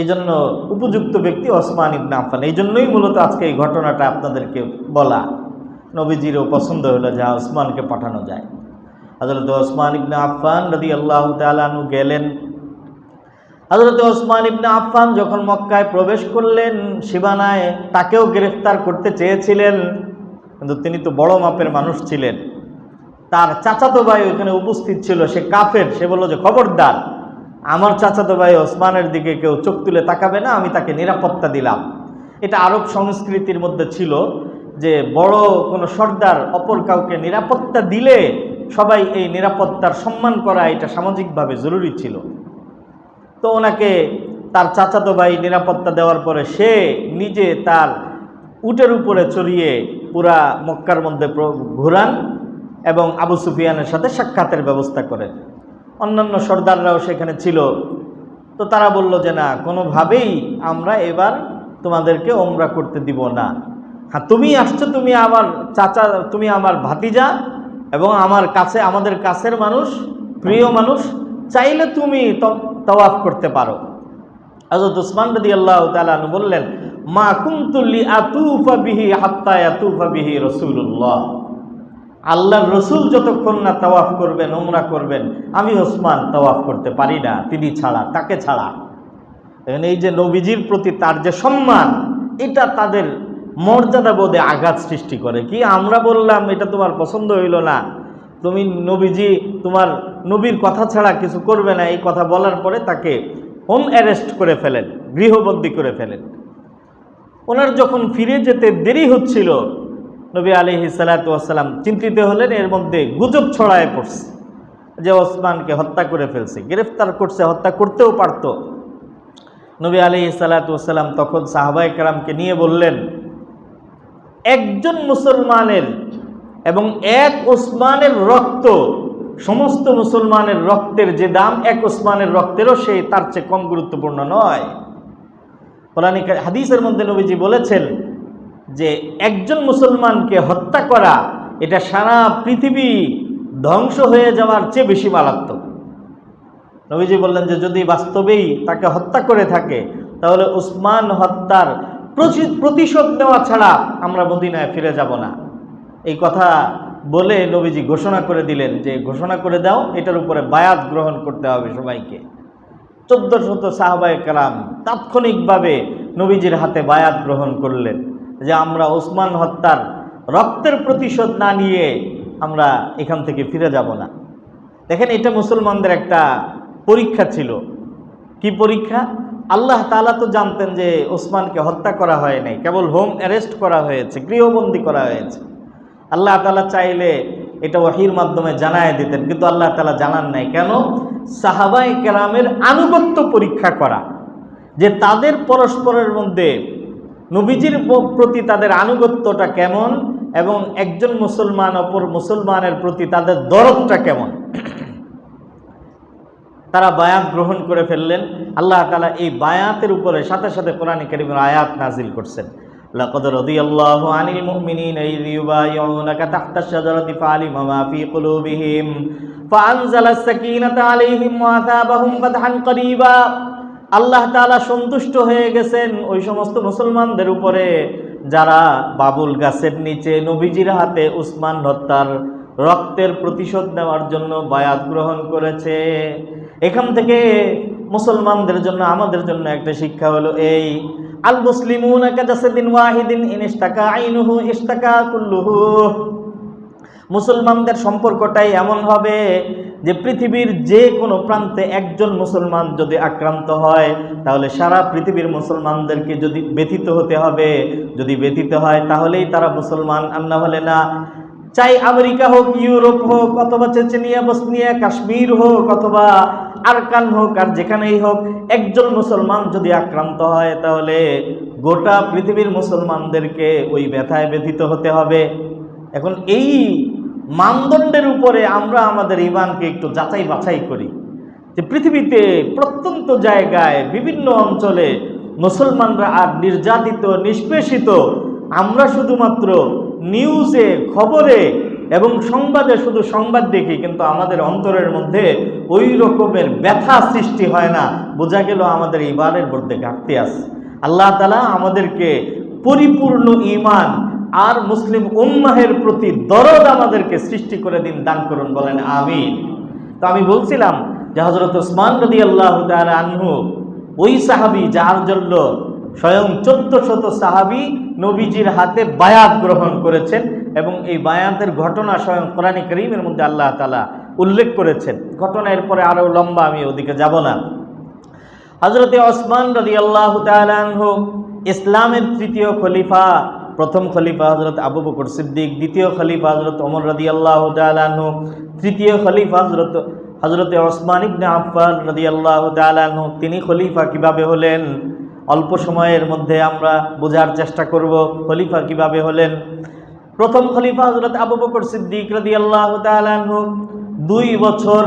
এই জন্য উপযুক্ত ব্যক্তি ওসমান ইবনে আফফান। এই জন্যই মূলত আজকে এই ঘটনাটা আপনাদেরকে বলা। নবীজিরও পছন্দ হলো যে ওসমানকে পাঠানো যায়। হযরত ওসমান ইবনে আফফান রাদিয়াল্লাহু তাআলা আনহু গেলেন। হযরত ওসমান ইবনে আফফান যখন মক্কায় প্রবেশ করলেন সীমানায়, তাকেও গ্রেফতার করতে চেয়েছিলেন, কিন্তু তিনি তো বড় মাপের মানুষ ছিলেন। তার চাচাতো ভাই ওইখানে উপস্থিত ছিল, সে কাফের। সে বলল যে খবরদার, আমার চাচাতো ভাই ওসমানের দিকে কেউ চোখ তুলে তাকাবে না, আমি তাকে নিরাপত্তা দিলাম। এটা আরব সংস্কৃতির মধ্যে ছিল যে বড় কোনো সর্দার অপর কাউকে নিরাপত্তা দিলে সবাই এই নিরাপত্তার সম্মান করা, এটা সামাজিকভাবে জরুরি ছিল। তো ওনাকে তার চাচাতো ভাই নিরাপত্তা দেওয়ার পরে সে নিজে তার উটের উপরে চড়িয়ে পুরা মক্কার মধ্যে ঘোরান এবং আবু সুফিয়ানের সাথে সাক্ষাতের ব্যবস্থা করেন। অন্যান্য সর্দাররাও সেখানে ছিল। তো তারা বলল যে না, কোনোভাবেই আমরা এবার তোমাদেরকে ওমরা করতে দিব না। হ্যাঁ, তুমি আসছো, তুমি আমার চাচা, তুমি আমার ভাতিজা এবং আমার কাছে, আমাদের কাছের মানুষ, প্রিয় মানুষ, চাইলে তুমি তাওয়াফ করতে পারো। হযরত ওসমান রাদিয়াল্লাহু তাআলা আনহু বললেন, মা কুনতু লিআতুফা বিহি হাত্তা ইয়াতুফা বিহি রাসূলুল্লাহ, আল্লাহর রসুল যতক্ষণ না তাওয়াফ করবেন, উমরা করবেন, আমি ওসমান তাওয়াফ করতে পারি না, তিনি ছাড়া, তাকে ছাড়া। এই যে নবীজির প্রতি তার যে সম্মান, এটা তাদের মর্যাদা বোধে আঘাত সৃষ্টি করে। কি আমরা বললাম এটা তোমার পছন্দ হইল না, তুমি নবীজি তোমার নবীর কথা ছাড়া কিছু করবে না, এই কথা বলার পরে তাকে হোম অ্যারেস্ট করে ফেলেন, গৃহবন্দী করে ফেলেন। ওনার যখন ফিরে যেতে দেরি হচ্ছিল, নবী আলাইহিস সালাতু ওয়াস সালাম চিন্তিত হলেন, এর মধ্যে গুজব ছড়ায় পড়ছে যে ওসমানকে হত্যা করে ফেলছে, গ্রেফতার করছে, হত্যা করতেও পারত। নবী আলাইহিস সালাতু ওয়াস সালাম তখন সাহাবায়ে কেরামকে নিয়ে বললেন, একজন মুসলমানের এবং এক ওসমানের রক্ত, সমস্ত মুসলমানের রক্তের যে দাম, এক ওসমানের রক্তেরও সেই তার চেয়ে কম গুরুত্বপূর্ণ নয়। কোরআন হাদিসের মধ্যে নবীজি বলেছেন যে একজন মুসলমানকে হত্যা করা এটা সারা পৃথিবী ধ্বংস হয়ে যাওয়ার চেয়ে বেশি মারাত্মক। নবীজি বললেন যে যদি বাস্তবেই তাকে হত্যা করে থাকে তাহলে উসমান হত্যার প্রতিশোধ নেওয়া ছাড়া আমরা মদিনায় ফিরে যাব না। এই কথা বলে নবীজি ঘোষণা করে দিলেন যে ঘোষণা করে দাও, এটার উপরে বায়াত গ্রহণ করতে হবে সবাইকে। 1400 সাহাবায়ে কেরাম তাৎক্ষণিকভাবে নবীজির হাতে বায়াত গ্রহণ করলেন যে আমরা ওসমান হত্যার রক্তের প্রতিশোধ না নিয়ে আমরা এখান থেকে ফিরে যাব না। দেখেন, এটা মুসলমানদের একটা পরীক্ষা ছিল। কি পরীক্ষা? আল্লাহ তাআলা তো জানতেন যে ওসমানকে হত্যা করা হয় নাই, কেবল হোম অ্যারেস্ট করা হয়েছে, গৃহবন্দী করা হয়েছে। আল্লাহ তাআলা চাইলে এটা ওহীর মাধ্যমে জানায় দিতেন, কিন্তু আল্লাহ তাআলা জানান নাই। কেন? সাহাবায়ে কেরামের আনুগত্য পরীক্ষা করা, যে তাদের পরস্পরের মধ্যে নবীজির প্রতি তাদের আনুগত্যটা কেমন এবং একজন মুসলমান অপর মুসলমানের প্রতি তাদের দরদটা কেমন। তারা বায়াত গ্রহণ করে ফেললেন। আল্লাহ তাআলা এই বায়াতের উপরে সাথে সাথে কোরআনে কারীমের আয়াত নাজিল করছেন। লাকাদ রাদিয়াল্লাহু আনিল মুমিনিনা ইয ইউবাইউনাকা তাহতা শাজারাতি ফাআলিমা মা ফি কুলুবিহিম ফাআনজালাস সাকিনাতা আলাইহিম ওয়া আসাবাহুম ফাতহান করিবা। আল্লাহ তাআলা সন্তুষ্ট হয়ে গেছেন ওই সমস্ত মুসলমানদের উপরে যারা বাবুল গাছের নিচে নবীজির হাতে উসমান হত্যার রক্তের প্রতিশোধ নেওয়ার জন্য বায়াত গ্রহণ করেছে। এখান থেকে মুসলমানদের জন্য, আমাদের জন্য একটা শিক্ষা হলো এই, আল মুসলিমুনা কাজাসাদিন ওয়াহিদিন ইন ইশতাকা আইনুহু ইশতাকা কুল্লুহু। মুসলমানদের সম্পর্কটাই এমন হবে যে পৃথিবীর যে কোনো প্রান্তে একজন মুসলমান যদি আক্রান্ত হয় তাহলে সারা পৃথিবীর মুসলমানদেরকে যদি ব্যথিত হতে হবে, যদি ব্যথিত হয় তাহলেই তারা মুসলমান, আর না হলে না। চাই আমেরিকা হোক, ইউরোপ হোক, অথবা চেচেনিয়া, বসনিয়া, কাশ্মীর হোক, অথবা আরকান হোক, আর যেখানেই হোক, একজন মুসলমান যদি আক্রান্ত হয় তাহলে গোটা পৃথিবীর মুসলমানদেরকে ওই ব্যথায় ব্যথিত হতে হবে। এখন এই মানদণ্ডের উপরে আমরা আমাদের ঈমানকে একটু যাচাই বাছাই করি যে পৃথিবীতে প্রত্যন্ত জায়গায় বিভিন্ন অঞ্চলে মুসলমানরা আর নির্যাতিত, নিষ্পেষিত, আমরা শুধুমাত্র নিউজে, খবরে এবং সংবাদে শুধু সংবাদ দেখি, কিন্তু আমাদের অন্তরের মধ্যে ওই রকমের ব্যথা সৃষ্টি হয় না। বোঝা গেল আমাদের ঈমানের মধ্যে ঘাটতি আছে। আল্লাহ তাআলা আমাদেরকে পরিপূর্ণ ঈমান আর মুসলিম উম্মাহের প্রতি দরদ আমাদেরকে সৃষ্টি করে দিন, দান করুন, বলেন আমিন। তো আমি বলছিলাম যে হযরত ওসমান রাদিয়াল্লাহু তাআলা আনহু ওই সাহাবী যার জন্য স্বয়ং 1400 সাহাবী নবীজির হাতে বায়াত গ্রহণ করেছেন, এবং এই বায়াতের ঘটনা স্বয়ং কোরআনে কারীমের মধ্যে আল্লাহ তাআলা উল্লেখ করেছেন। ঘটনা এরপরে আরও লম্বা, আমি ওদিকে যাব না। হযরত ওসমান রাদিয়াল্লাহু তাআলা আনহু ইসলামের তৃতীয় খলিফা। প্রথম খলিফা হযরত আবু বকর সিদ্দিক, দ্বিতীয় খলিফা হযরত ওমর রাদিয়াল্লাহু তাআলা আনহু, তৃতীয় খলিফা হযরত ওসমান ইবনে আফফান রাদিয়াল্লাহু তাআলা আনহু। তিনি খলিফা কিভাবে হলেন অল্প সময়ের মধ্যে আমরা বোঝার চেষ্টা করব খলিফা কিভাবে হলেন। প্রথম খলিফা হযরত আবু বকর সিদ্দিক রাদিয়াল্লাহু তাআলা আনহু 2 বছর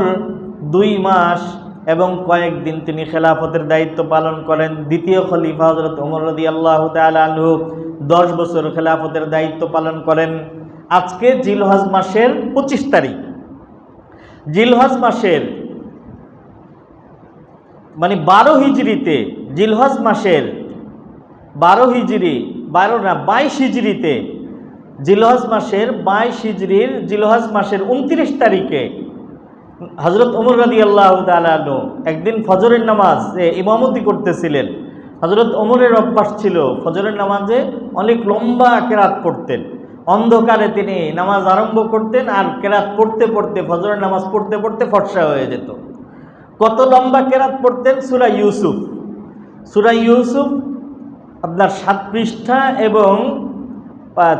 2 মাস এবং কয়েকদিন তিনি খেলাফতের দায়িত্ব পালন করেন। দ্বিতীয় খলিফা হযরত ওমর রাদিয়াল্লাহু তাআলা আনহু 10 বছর খেলাফতের দায়িত্ব পালন করেন। আজকে জিলহজ মাসের 25 তারিখ, জিলহজ মাসের মানে 12 হিজরিতে, জিলহজ মাসের 12 হিজরি, 12 না 22 হিজরিতে, জিলহজ মাসের 22 হিজরির জিলহজ মাসের 29 তারিখে হযরত ওমর রাদিয়াল্লাহু তাআলা আনহু একদিন ফজরের নামাজে ইমামতি করতেছিলেন। হযরত ওমরের অভ্যাস ছিল ফজরের নামাজে অনেক লম্বা কেরাত পড়তেন। অন্ধকারে তিনি নামাজ আরম্ভ করতেন, আর কেরাত পড়তে পড়তে, ফজরের নামাজ পড়তে পড়তে ফর্সা হয়ে যেত। কত লম্বা কেরাত পড়তেন? সূরা ইউসুফ। সূরা ইউসুফ আপনার 7 পৃষ্ঠা এবং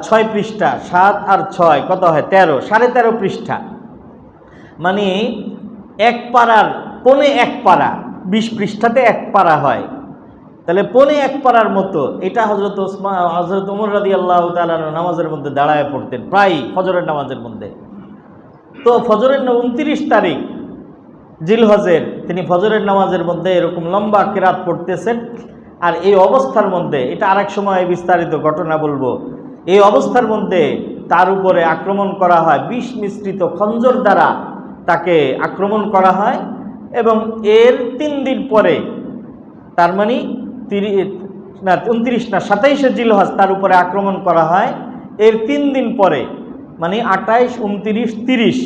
6 পৃষ্ঠা, 7 আর 6 কত হয়? 13, 13.5 পৃষ্ঠা, মানে এক পারার পৌনে এক পারা, 20 পৃষ্ঠাতে এক পারা হয়, তাহলে পৌনে এক পারার মতো। এটা হযরত ওমর রাদিয়াল্লাহু তাআলা নামাজের মধ্যে দাঁড়ায় পড়তেন, প্রায় ফজরের নামাজের মধ্যে। তো ফজরের 29 তারিখ জিলহজের তিনি ফজরের নামাজের মধ্যে এরকম লম্বা কেরাত পড়তেছেন। আর এই অবস্থার মধ্যে, এটা আরেক সময় বিস্তারিত ঘটনা বলবো, এই অবস্থার মধ্যে তার উপরে আক্রমণ করা হয়, বিষ মিশ্রিত খঞ্জর দ্বারা তাকে আক্রমণ করা হয়। এবং এর 3 দিন পরে, তার মানে 27 জিলহজ তার উপরে আক্রমণ করা হয়। এর 3 দিন পরে, মানে 28, 29, 30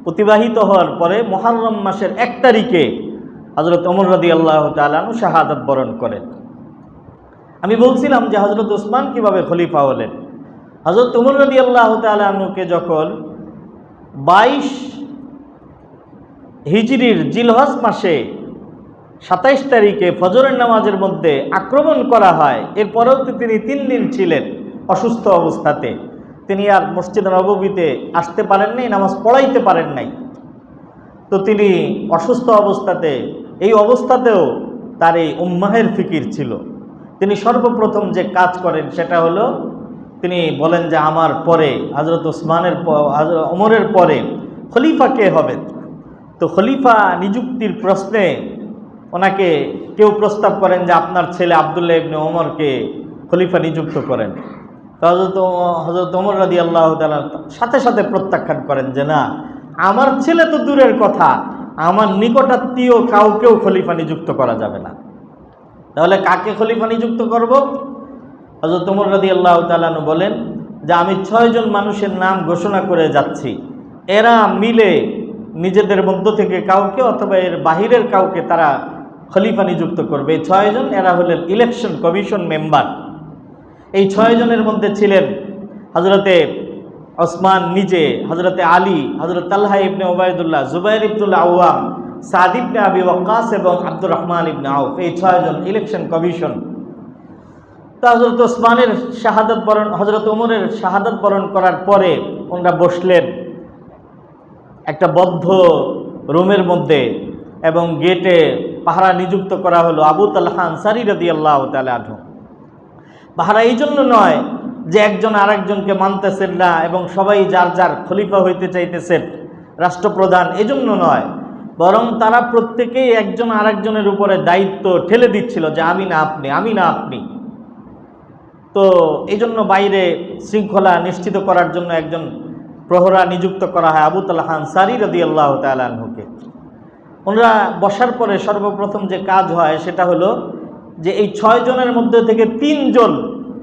অতিবাহিত হওয়ার পরে মুহররম মাসের 1 তারিখে হযরত ওমর রাদিয়াল্লাহু তাআলা আনহু শাহাদাত বরণ করেন। আমি বলছিলাম যে হযরত ওসমান কিভাবে খলিফা হলেন। হযরত ওমর রাদিয়াল্লাহু তাআলা আনহুকে যখন 22 হিজরির জিলহজ মাসে 27 তারিখে ফজরের নামাজের মধ্যে আক্রমণ করা হয়, এরপরেও তিনি 3 দিন ছিলেন অসুস্থ অবস্থাতে। তিনি আর মসজিদে নববীতে আসতে পারেন নাই, নামাজ পড়াইতে পারেন নাই। তো তিনি অসুস্থ অবস্থাতে, এই অবস্থাতেও তার এই উম্মাহের ফিকির ছিল। তিনি সর্বপ্রথম যে কাজ করেন সেটা হলো, তিনি বলেন যে আমার পরে হযরত ওমরের পরে খলিফা কে হবেন। তো খলিফা নিযুক্তির প্রশ্নে ওনাকে কেউ প্রস্তাব করেন যে আপনার ছেলে আব্দুল্লাহ ইবনে ওমরকে খলিফা নিযুক্ত করেন। তো হযরত ওমর রাদিয়াল্লাহু তাআলা সাথে সাথে প্রত্যাখ্যান করেন যে না, আমার ছেলে তো দূরের কথা, আমার নিকটাত্মীয় কাউকেও খলিফা নিযুক্ত করা যাবে না। তাহলে কাকে খলিফা নিযুক্ত করব? হযরত ওমর রাদিয়াল্লাহু তাআলা বলেন যে আমি 6 জন মানুষের নাম ঘোষণা করে যাচ্ছি, এরা মিলে নিজেদের মধ্য থেকে কাউকে অথবা এর বাহিরের কাউকে তারা খলিফা নিযুক্ত করবে। এই 6 জন, এরা হলেন ইলেকশন কমিশন মেম্বার। এই 6 জনের মধ্যে ছিলেন হযরতে ওসমান নিজে, হযরতে আলী, হযরত তালহা ইবনে উবাইদুল্লাহ, জুবাইর ইবনুল আওয়াম, সাদ ইবনে আবি ওয়াক্কাস এবং আব্দুর রহমান ইবনে আউফ। এই 6 জন ইলেকশন কমিশন। তো হযরত ওসমানের শাহাদাত বরণ, হযরত ওমরের শাহাদাত বরণ করার পরে ওনারা বসলেন একটা বদ্ধ রুমের মধ্যে, এবং গেটে পাহারা নিযুক্ত করা হলো আবু তালহা আনসারী রাদিয়াল্লাহু তাআলা আনহু। পাহারা এই জন্য নয় যে একজন আরেকজনকে মানতেছেন না এবং সবাই যার যার খলিফা হইতে চাইতেছেন, রাষ্ট্রপ্রধান, এজন্য নয়, বরং তারা প্রত্যেকেই একজন আরেকজনের উপরে দায়িত্ব ঠেলে দিচ্ছিল যে আমি না আপনি, আমি না আপনি। তো এই জন্য বাইরে শৃঙ্খলা নিশ্চিত করার জন্য একজন প্রহরা নিযুক্ত করা হয় আবু তালহা আনসারী রাদিয়াল্লাহু তাআলা আনহুকে। ওনারা বসার পরে সর্বপ্রথম যে কাজ হয় সেটা হলো যে এই 6 জনের মধ্যে থেকে 3 জন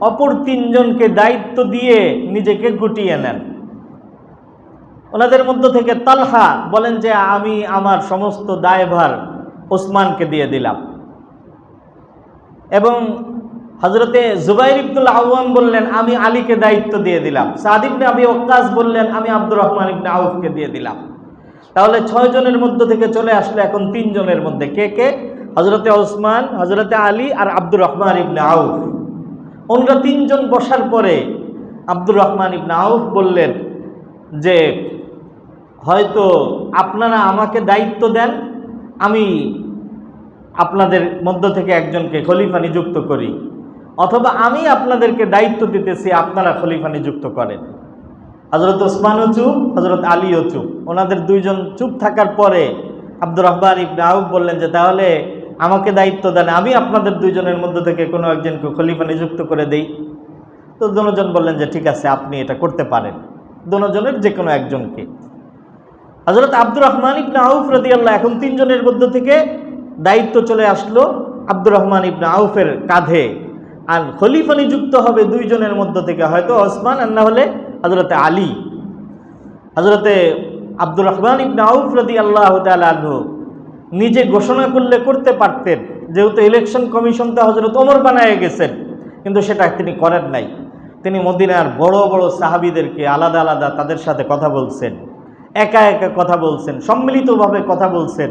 অপর 3 জনকে দায়িত্ব দিয়ে নিজেকে গুটিয়ে নেন। ওনাদের মধ্য থেকে তালহা বলেন যে আমি আমার সমস্ত দায়ভার ওসমানকে দিয়ে দিলাম, এবং হযরতে জুবাইর ইবনুল আওয়াম বললেন আমি আলীকে দায়িত্ব দিয়ে দিলাম, সাদ ইবনে আবি ওয়াক্কাস বললেন আমি আব্দুর রহমান ইবনে আউফকে দিয়ে দিলাম। তাহলে 6 জনের মধ্য থেকে চলে আসলো এখন 3 জনের মধ্যে। কে কে? হযরতে ওসমান, হযরতে আলী আর আব্দুর রহমান ইবনে আউফ। ওনারা 3 জন বসার পরে আব্দুর রহমান ইবনে আউফ বললেন যে হয়তো আপনারা আমাকে দায়িত্ব দেন, আমি আপনাদের মধ্য থেকে একজনকে খলিফা নিযুক্ত করি, অথবা আমি আপনাদেরকে দায়িত্ব দিতেছি, আপনারা খলিফা নিযুক্ত করেন। হযরত ওসমানও চুপ, হযরত আলীও চুপ। ওনাদের 2 জন চুপ থাকার পরে আব্দুর রহমান ইবনে আউফ বললেন যে তাহলে আমাকে দায়িত্ব দেন, আমি আপনাদের 2 জনের মধ্য থেকে কোনো একজনকে খলিফা নিযুক্ত করে দেই। তো দুজন বললেন যে ঠিক আছে, আপনি এটা করতে পারেন, 2 জনের যে কোনো একজনকে। হযরত আব্দুর রহমান ইবনে আউফ রাদিয়াল্লাহু, এখন 3 জনের মধ্য থেকে দায়িত্ব চলে আসলো আব্দুর রহমান ইবনে আউফের কাঁধে, আর খলিফা নিযুক্ত হবে 2 জনের মধ্য থেকে, হয়তো ওসমান আর না হলে হযরতে আলী। হযরতে আব্দুর রহমান ইবনে আউফ রাদিয়াল্লাহু তাআলা আনহু নিজে ঘোষণা করলে করতে পারতেন, যেহেতু ইলেকশন কমিশন তো হযরত ওমর বানায় গেছেন, কিন্তু সেটা তিনি করেন নাই। তিনি মদিনার বড় বড় সাহাবীদেরকে আলাদা আলাদা তাদের সাথে কথা বলছেন, একা একা কথা বলছেন, সম্মিলিতভাবে কথা বলছেন।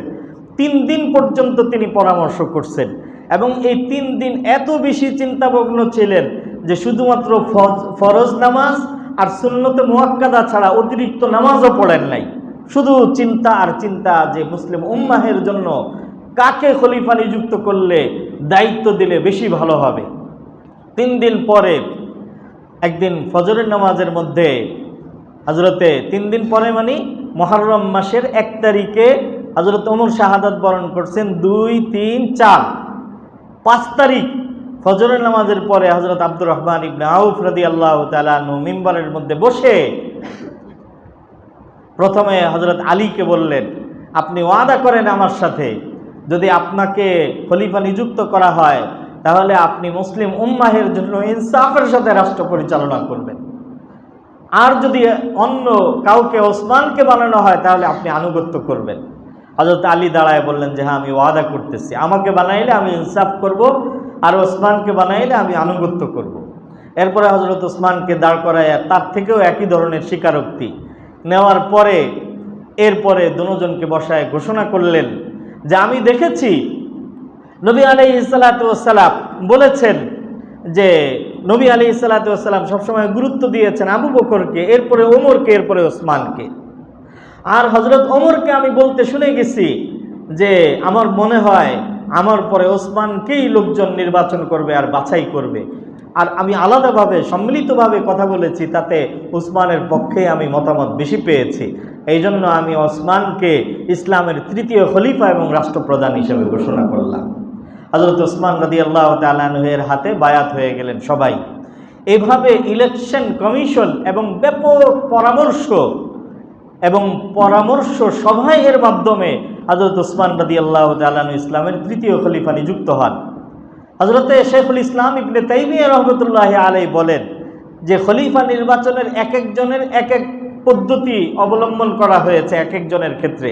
3 দিন পর্যন্ত তিনি পরামর্শ করছেন এবং এই 3 দিন এত বেশি চিন্তামগ্ন ছিলেন যে শুধুমাত্র ফরজ নামাজ আর সুন্নতে মুআক্কাদা ছাড়া অতিরিক্ত নামাজও পড়েন নাই। শুধু চিন্তা আর চিন্তা যে মুসলিম উম্মাহের জন্য কাকে খলিফা নিযুক্ত করলে, দায়িত্ব দিলে বেশি ভালো হবে। 3 দিন পরে একদিন ফজরের নামাজের মধ্যে হজরতে 3 দিন পরে মানে মুহররম মাসের 1 তারিখে হজরত ওমর শাহাদাত বরণ করছেন। 2, 3, 4, 5 তারিখ ফজরের নামাজের পরে হজরত আব্দুর রহমান ইবনে আউফ রাদিয়াল্লাহু তাআলা আনহু মিম্বরের মধ্যে বসে প্রথমে হজরত আলীকে বললেন, আপনি ওয়াদা করেন আমার সাথে, যদি আপনাকে খলিফা নিযুক্ত করা হয় তাহলে আপনি মুসলিম উম্মাহের জন্য ইনসাফের সাথে রাষ্ট্র পরিচালনা করবেন, আর যদি অন্য কাউকে ওসমানকে বানানো হয় তাহলে আপনি আনুগত্য করবেন। হযরত আলী দাঁড়ায় বললেন যে হ্যাঁ, আমি ওয়াদা করতেছি, আমাকে বানাইলে আমি ইনসাফ করব, আর ওসমানকে বানাইলে আমি আনুগত্য করব। এরপরে হযরত ওসমানকে দাঁড় করায় তার থেকেও একই ধরনের স্বীকারোক্তি নেওয়ার পরে এরপরে দুজনকে বসায় ঘোষণা করলেন যে আমি দেখেছি নবী আলাইহিস সালাতু ওয়াস সালাম বলেছেন যে নবী আলাইহিস সালাতু ওয়াস সালাম সবসময় গুরুত্ব দিয়েছেন আবু বকরকে, এরপরে ওমরকে, এরপরে ওসমানকে। আর হযরত ওমরকে আমি বলতে শুনে গেছি যে আমার মনে হয় আমার পরে ওসমানকেই লোকজন নির্বাচন করবে আর বাছাই করবে। আর আমি আলাদাভাবে সম্মিলিতভাবে কথা বলেছি, তাতে ওসমানের পক্ষে আমি মতামত বেশি পেয়েছি। এই জন্য আমি ওসমানকে ইসলামের 3য় খলিফা এবং রাষ্ট্রপ্রধান হিসেবে ঘোষণা করলাম। হযরত ওসমান রাদিয়াল্লাহু তাআলা আনহুর হাতে বায়াত হয়ে গেলেন সবাই। এইভাবে ইলেকশন কমিশন এবং ব্যাপক পরামর্শ সভায় এর মাধ্যমে হযরত ওসমান রাদিয়াল্লাহু তাআলা আনহু ইসলামের 3য় খলিফা নিযুক্ত হন। হযরতে শেখুল ইসলাম ইবনে তাইমিয়া রাহমাতুল্লাহি আলাইহি বলেন যে খলিফা নির্বাচনের এক একজনের এক এক পদ্ধতি অবলম্বন করা হয়েছে এক একজনের ক্ষেত্রে,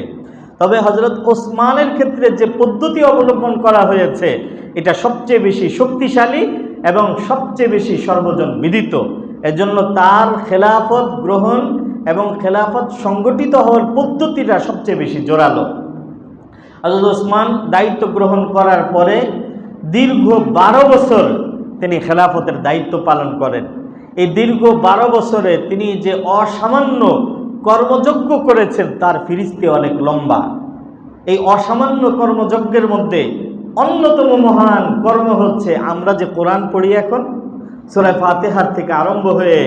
তবে হযরত ওসমানের ক্ষেত্রে যে পদ্ধতি অবলম্বন করা হয়েছে এটা সবচেয়ে বেশি শক্তিশালী এবং সবচেয়ে বেশি সর্বজন বিদিত। এজন্য তার খেলাফত গ্রহণ এবং খেলাফত সংগঠিত হওয়ার পদ্ধতিটা সবচেয়ে বেশি জোরালো। হযরত ওসমান দায়িত্ব গ্রহণ করার পরে দীর্ঘ 12 বছর তিনি খেলাফতের দায়িত্ব পালন করেন। এই দীর্ঘ 12 বছরে তিনি যে অসামান্য কর্মযজ্ঞ করেছেন তার ফিরিস্তি অনেক লম্বা। এই অসামান্য কর্মযজ্ঞের মধ্যে অন্যতম মহান কর্ম হচ্ছে আমরা যে কোরআন পড়ি এখন, সূরা ফাতিহার থেকে আরম্ভ হয়ে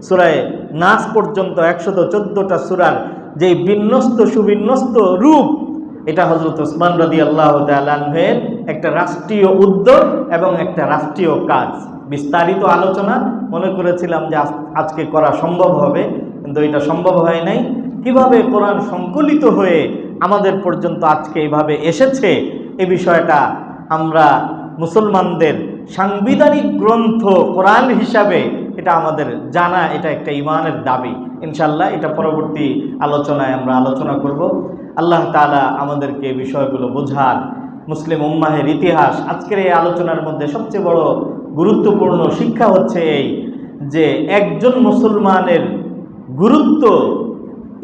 সূরা নাস পর্যন্ত 114টা সূরার যে বিন্যস্ত সুবিন্যস্ত রূপ, এটা হযরত ওসমান রাদিয়াল্লাহু তাআলা আনহুর একটা রাষ্ট্রীয় উদ্যোগ এবং একটা রাষ্ট্রীয় কাজ। বিস্তারিত আলোচনা মনে করেছিলাম যে আজকে করা সম্ভব হবে, কিন্তু এটা সম্ভব হয় নাই। কিভাবে কোরআন সংকলিত হয়ে আমাদের পর্যন্ত আজকে এভাবে এসেছে, এই বিষয়টা আমরা মুসলমানদের সাংবিধানিক গ্রন্থ কোরআন হিসাবে এটা আমাদের জানা, এটা একটা ঈমানের দাবি। ইনশাআল্লাহ এটা পরবর্তী আলোচনায় আমরা আলোচনা করব। আল্লাহ তাআলা আমাদেরকে এই বিষয়গুলো বোঝার, মুসলিম উম্মাহের ইতিহাস। আজকের এই আলোচনার মধ্যে সবচেয়ে বড় গুরুত্বপূর্ণ শিক্ষা হচ্ছে এই যে একজন মুসলমানের গুরুত্ব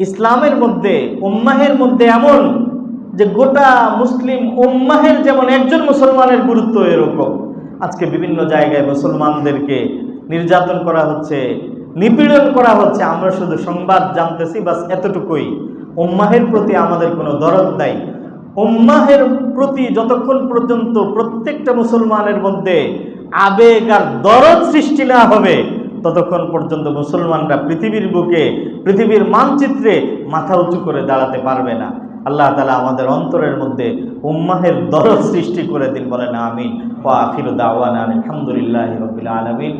ইসলামের মধ্যে, উম্মাহের মধ্যে এমন যে গোটা মুসলিম উম্মাহের যেমন একজন মুসলমানের গুরুত্ব এরকম। আজকে বিভিন্ন জায়গায় মুসলমানদেরকে নির্যাতন করা হচ্ছে, নিপীড়ন করা হচ্ছে, আমরা শুধু সংবাদ জানতেছি, বাস এতটুকুই। উম্মাহের প্রতি আমাদের কোনো দরদ নাই। উম্মাহের প্রতি যতক্ষণ পর্যন্ত প্রত্যেকটা মুসলমানের মধ্যে আবেগ আর দরদ সৃষ্টি না হবে ততক্ষণ পর্যন্ত মুসলমানরা পৃথিবীর বুকে, পৃথিবীর মানচিত্রে মাথা উঁচু করে দাঁড়াতে পারবে না। আল্লাহ তাআলা আমাদের অন্তরের মধ্যে উম্মাহের দরদ সৃষ্টি করে দিন, বলেন আমিন। ওয়া আখিরু দাওয়ানা আলহামদুলিল্লাহি রাব্বিল আলামিন।